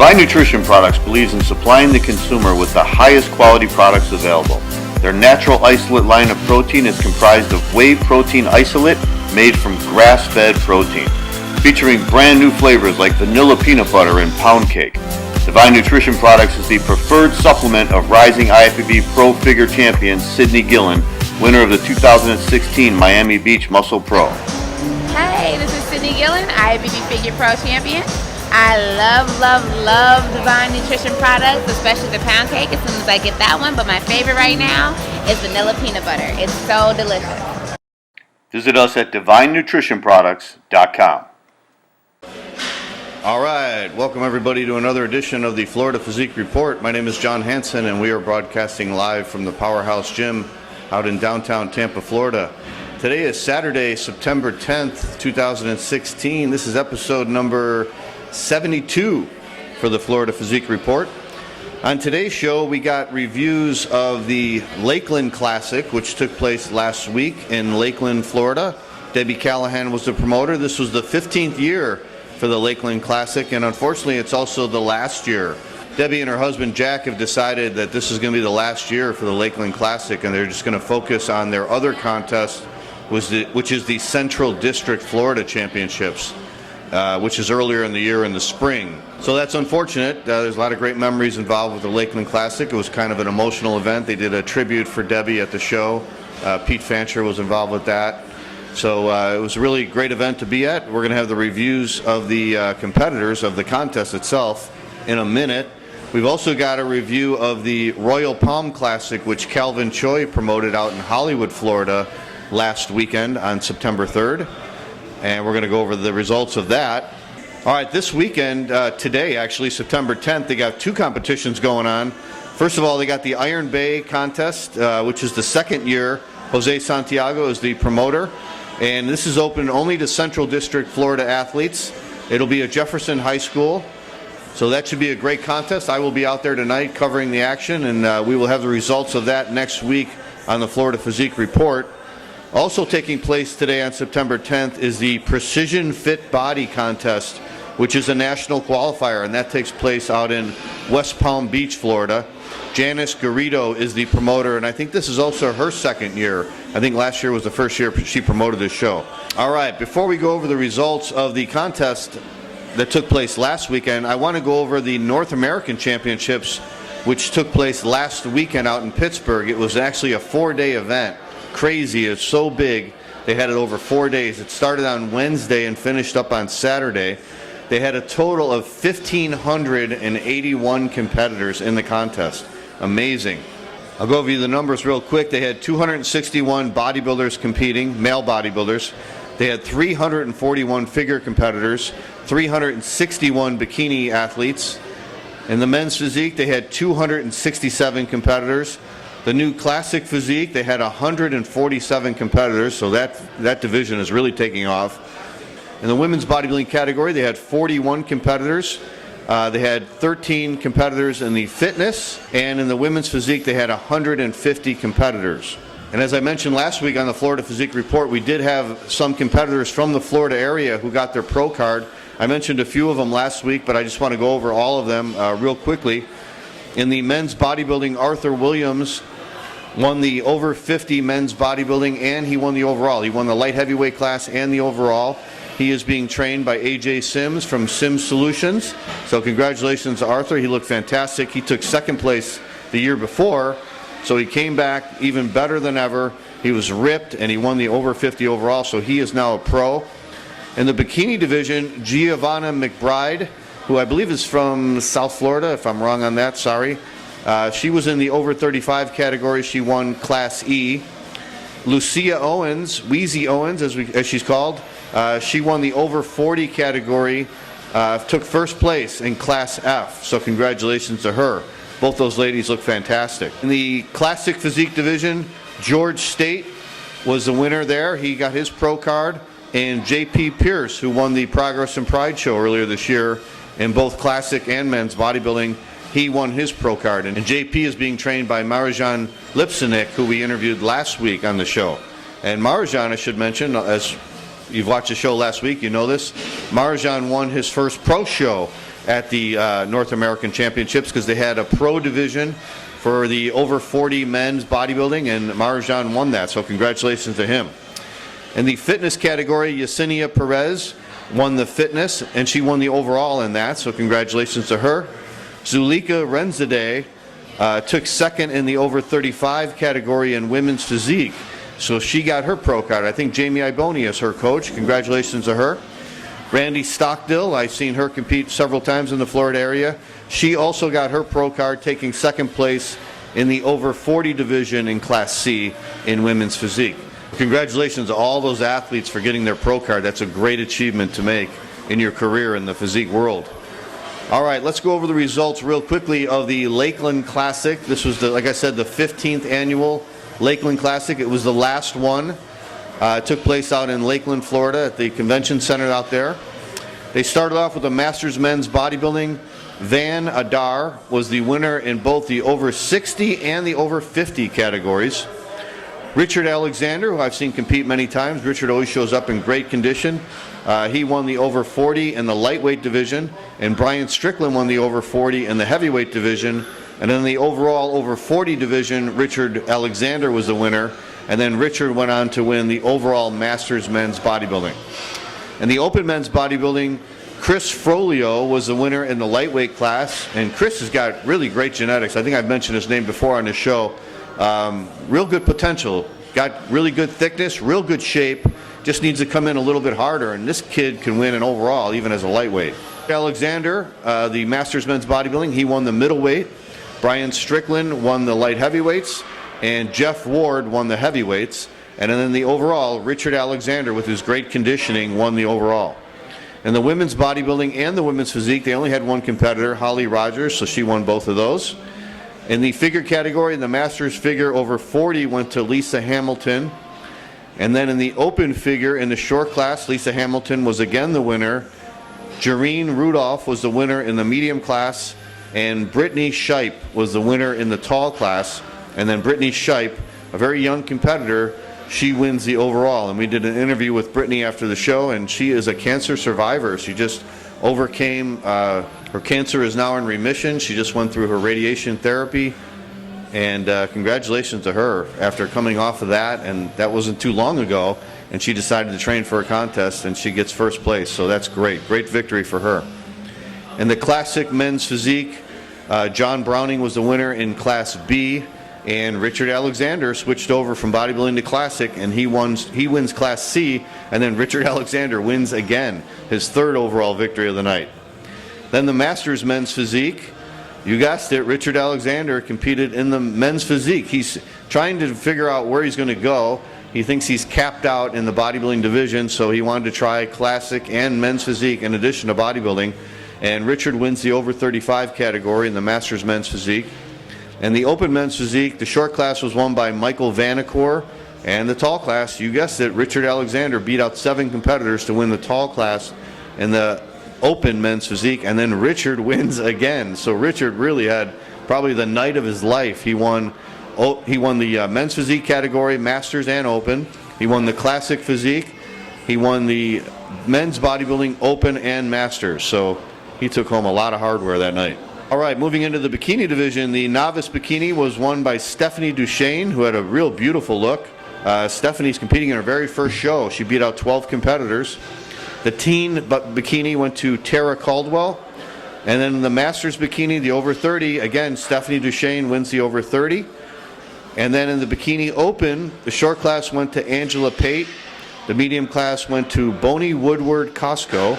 Divine Nutrition Products believes in supplying the consumer with the highest quality products available. Their natural isolate line of protein is comprised of whey protein isolate made from grass-fed protein, featuring brand new flavors like vanilla peanut butter and pound cake. Divine Nutrition Products is the preferred supplement of rising IFBB Pro Figure champion Sydney Gillen, winner of the 2016 Miami Beach Muscle Pro. Hey, this is Sydney Gillen, IFBB Figure Pro champion. I love Divine Nutrition products, especially the pound cake as soon as I get that one, but my favorite right now is vanilla peanut butter. It's so delicious. Visit us at divinenutritionproducts.com. All right, welcome everybody to another edition of the Florida Physique Report. My name is John Hansen and we are broadcasting live from the Powerhouse Gym out in downtown Tampa, Florida. Today is Saturday, September 10th, 2016. This is episode number 72 for the Florida Physique Report. On today's show, we got reviews of the Lakeland Classic, which took place last week in Lakeland, Florida. Debbie Callahan was the promoter. This was the 15th year for the Lakeland Classic, and unfortunately, it's also the last year. Debbie and her husband Jack have decided that this is going to be the last year for the Lakeland Classic, and they're just going to focus on their other contest, which is the Central District Florida Championships, which is earlier in the year in the spring. So that's unfortunate. There's a lot of great memories involved with the Lakeland Classic. It was kind of an emotional event. They did a tribute for Debbie at the show. Pete Fancher was involved with that. So it was a really great event to be at. We're going to have the reviews of the competitors of the contest itself in a minute. We've also got a review of the Royal Palm Classic, which Calvin Choi promoted out in Hollywood, Florida last weekend on September 3rd. And we're going to go over the results of that. All right, this weekend, today actually, September 10th, they got two competitions going on. First of all, they got the Iron Bay contest, which is the second year. Jose Santiago is the promoter. And this is open only to Central District Florida athletes. It'll be at Jefferson High School. So that should be a great contest. I will be out there tonight covering the action, and we will have the results of that next week on the Florida Physique Report. Also taking place today on September 10th is the Precision Fit Body Contest, which is a national qualifier, and that takes place out in West Palm Beach, Florida. Janice Garrido is the promoter, and I think this is also her second year. I think last year was the first year she promoted this show. All right, before we go over the results of the contest that took place last weekend, I want to go over the North American Championships, which took place last weekend out in Pittsburgh. It was actually a 4-day event. Crazy, it's so big. They had it over 4 days. It started on Wednesday and finished up on Saturday. They had a total of 1,581 competitors in the contest. Amazing. I'll go over you the numbers real quick. They had 261 bodybuilders competing, male bodybuilders. They had 341 figure competitors, 361 bikini athletes. In the men's physique, they had 267 competitors. The new classic physique, they had 147 competitors, so that division is really taking off. In the women's bodybuilding category, they had 41 competitors. They had 13 competitors in the fitness, and in the women's physique, they had 150 competitors. And as I mentioned last week on the Florida Physique Report, we did have some competitors from the Florida area who got their pro card. I mentioned a few of them last week, but I just want to go over all of them real quickly. In the men's bodybuilding, Arthur Williams won the over 50 men's bodybuilding, and he won the overall. He won the light heavyweight class and the overall. He is being trained by AJ Sims from Sims Solutions. So congratulations to Arthur. He looked fantastic. He took second place the year before, so he came back even better than ever. He was ripped, and he won the over 50 overall, so he is now a pro. In the bikini division, Giovanna McBride, who I believe is from South Florida, if I'm wrong on that, sorry. She was in the over 35 category. She won Class E. Lucia Owens, Wheezy Owens, as she's called, she won the over 40 category, took first place in Class F. So congratulations to her. Both those ladies look fantastic. In the classic physique division, George State was the winner there. He got his pro card. And J.P. Pierce, who won the Progress and Pride show earlier this year in both classic and men's bodybuilding, he won his pro card. And JP is being trained by Marajan Lipsinik, who we interviewed last week on the show. And Marajan, I should mention, as you've watched the show last week, you know this, Marajan won his first pro show at the North American Championships because they had a pro division for the over 40 men's bodybuilding, and Marjan won that, so congratulations to him. In the fitness category, Yesenia Perez won the fitness, and she won the overall in that, so congratulations to her. Zulika Renzadeh took second in the over 35 category in women's physique, so she got her pro card. I think Jamie Iboni is her coach. Congratulations to her. Randy Stockdill, I've seen her compete several times in the Florida area. She also got her pro card, taking second place in the over 40 division in Class C in women's physique. Congratulations to all those athletes for getting their pro card. That's a great achievement to make in your career in the physique world. All right, let's go over the results real quickly of the Lakeland Classic. This was, like I said, the 15th annual Lakeland Classic. It was the last one. It took place out in Lakeland, Florida at the convention center out there. They started off with the Masters Men's Bodybuilding. Van Adar was the winner in both the over 60 and the over 50 categories. Richard Alexander, who I've seen compete many times, Richard always shows up in great condition. He won the over 40 in the lightweight division, and Brian Strickland won the over 40 in the heavyweight division. And in the overall over 40 division, Richard Alexander was the winner, and then Richard went on to win the overall Masters Men's Bodybuilding. In the Open Men's Bodybuilding, Chris Frolio was the winner in the lightweight class, and Chris has got really great genetics. I think I've mentioned his name before on the show. Real good potential, got really good thickness, real good shape, just needs to come in a little bit harder, and this kid can win an overall even as a lightweight. Alexander, the Masters Men's Bodybuilding, he won the middleweight. Brian Strickland won the light heavyweights, and Jeff Ward won the heavyweights. And then in the overall, Richard Alexander, with his great conditioning, won the overall. In the women's bodybuilding and the women's physique, they only had one competitor, Holly Rogers, so she won both of those. In the figure category, the Masters figure over 40 went to Lisa Hamilton. And then in the open figure, in the short class, Lisa Hamilton was again the winner. Jareen Rudolph was the winner in the medium class, and Brittany Shipe was the winner in the tall class. And then Brittany Shipe, a very young competitor, she wins the overall. And we did an interview with Brittany after the show, and she is a cancer survivor. She just overcame, her cancer is now in remission. She just went through her radiation therapy, and congratulations to her after coming off of that, and that wasn't too long ago, and she decided to train for a contest, and she gets first place, so that's great. Great victory for her. In the classic men's physique, John Browning was the winner in Class B, and Richard Alexander switched over from bodybuilding to classic, and he wins Class C, and then Richard Alexander wins again, his third overall victory of the night. Then the Masters Men's Physique, you guessed it, Richard Alexander competed in the men's physique. He's trying to figure out where he's going to go. He thinks he's capped out in the bodybuilding division, so he wanted to try classic and men's physique in addition to bodybuilding. And Richard wins the over 35 category in the Masters Men's Physique. And the Open Men's Physique, the short class was won by Michael Vanacore. And the tall class, you guessed it, Richard Alexander beat out 7 competitors to win the tall class in the Open Men's Physique. And then Richard wins again. So Richard really had probably the night of his life. He won the men's physique category, Masters and Open. He won the Classic Physique. He won the men's bodybuilding Open and Masters. So he took home a lot of hardware that night. All right, moving into the bikini division, the novice bikini was won by Stephanie Duchesne, who had a real beautiful look. Stephanie's competing in her very first show. She beat out 12 competitors. The teen bikini went to Tara Caldwell. And then the Masters bikini, the over 30, again, Stephanie Duchesne wins the over 30. And then in the bikini open, the short class went to Angela Pate. The medium class went to Bonnie Woodward Costco.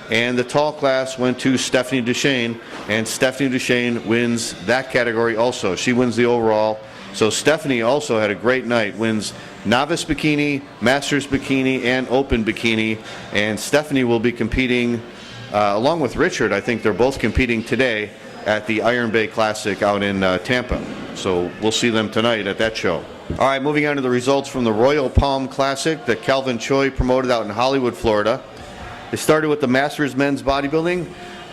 And the tall class went to Stephanie Duchesne, and Stephanie Duchesne wins that category also. She wins the overall. So Stephanie also had a great night, wins novice bikini, masters bikini, and open bikini. And Stephanie will be competing, along with Richard, I think they're both competing today at the Iron Bay Classic out in Tampa. So we'll see them tonight at that show. All right, moving on to the results from the Royal Palm Classic that Calvin Choi promoted out in Hollywood, Florida. It started with the Masters Men's Bodybuilding.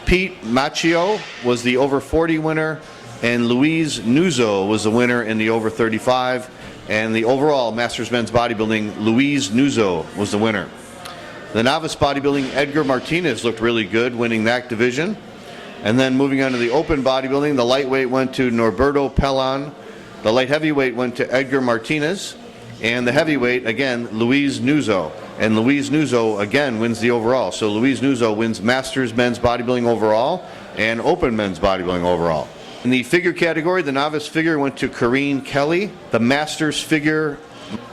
Pete Macchio was the over 40 winner, and Luis Nuzzo was the winner in the over 35. And the overall Masters Men's Bodybuilding, Luis Nuzzo was the winner. The novice bodybuilding, Edgar Martinez looked really good, winning that division. And then moving on to the open bodybuilding, the lightweight went to Norberto Pelon. The light heavyweight went to Edgar Martinez. And the heavyweight, again, Luis Nuzzo. And Luis Nuzzo, again, wins the overall. So Luis Nuzzo wins Masters men's bodybuilding overall and open men's bodybuilding overall. In the figure category, the novice figure went to Corrine Kelly. The Masters figure,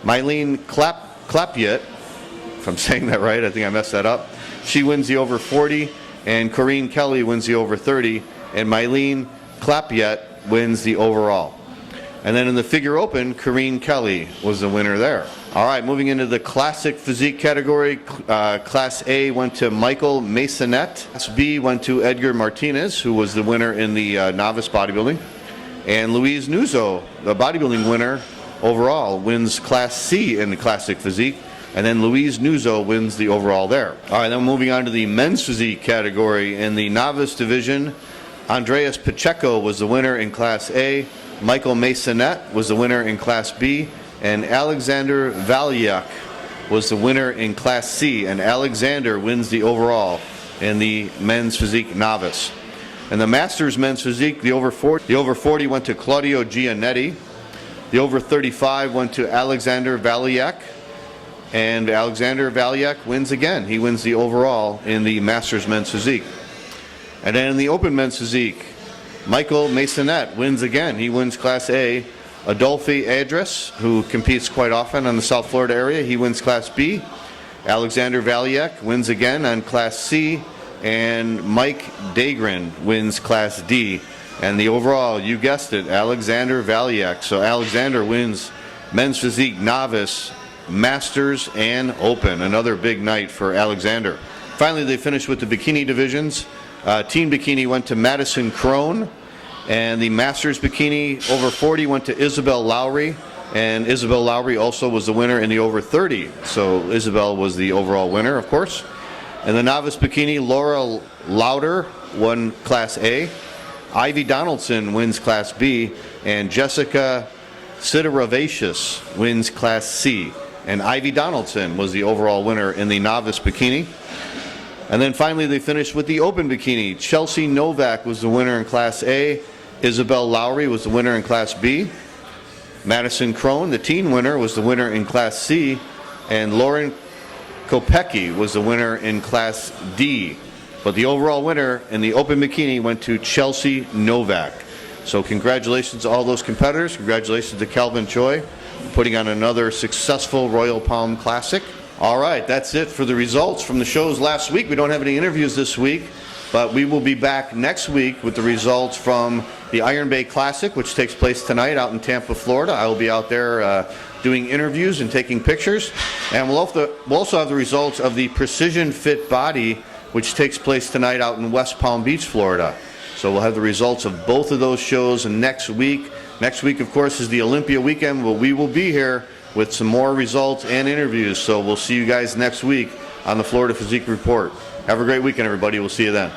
Mylene Klapyet, if I'm saying that right, I think I messed that up. She wins the over 40, and Corrine Kelly wins the over 30, and Mylene Klapyet wins the overall. And then in the figure open, Corrine Kelly was the winner there. All right, moving into the classic physique category, Class A went to Michael Masonette. Class B went to Edgar Martinez, who was the winner in the novice bodybuilding. And Luis Nuzzo, the bodybuilding winner overall, wins Class C in the classic physique. And then Luis Nuzzo wins the overall there. All right, then moving on to the men's physique category. In the novice division, Andreas Pacheco was the winner in Class A. Michael Masonette was the winner in Class B, and Alexander Valyak was the winner in Class C, and Alexander wins the overall in the men's physique novice. And the Masters men's physique, the over 40 went to Claudio Giannetti. The over 35 went to Alexander Valyak, and Alexander Valyak wins again. He wins the overall in the Masters men's physique. And then in the open men's physique, Michael Masonette wins again. He wins Class A. Adolphe Adris, who competes quite often on the South Florida area, he wins Class B. Alexander Valyak wins again on Class C. And Mike Dagrin wins Class D. And the overall, you guessed it, Alexander Valyak. So Alexander wins men's physique novice, masters, and open. Another big night for Alexander. Finally, they finished with the bikini divisions. Team bikini went to Madison Crone, and the Masters bikini over 40 went to Isabel Lowry, and Isabel Lowry also was the winner in the over 30. So Isabel was the overall winner, of course. And the novice bikini, Laura Lauder won Class A. Ivy Donaldson wins Class B, and Jessica Siderovicius wins Class C. And Ivy Donaldson was the overall winner in the novice bikini. And then finally they finished with the open bikini. Chelsea Novak was the winner in Class A. Isabel Lowry was the winner in Class B. Madison Crone, the teen winner, was the winner in Class C. And Lauren Kopecki was the winner in Class D. But the overall winner in the open bikini went to Chelsea Novak. So congratulations to all those competitors. Congratulations to Calvin Choi for putting on another successful Royal Palm Classic. All right, that's it for the results from the shows last week. We don't have any interviews this week, but we will be back next week with the results from the Iron Bay Classic, which takes place tonight out in Tampa, Florida. I will be out there doing interviews and taking pictures. And we'll also have the results of the Precision Fit Body, which takes place tonight out in West Palm Beach, Florida. So we'll have the results of both of those shows next week. Next week, of course, is the Olympia weekend, but we will be here with some more results and interviews. So we'll see you guys next week on the Florida Physique Report. Have a great weekend, everybody. We'll see you then.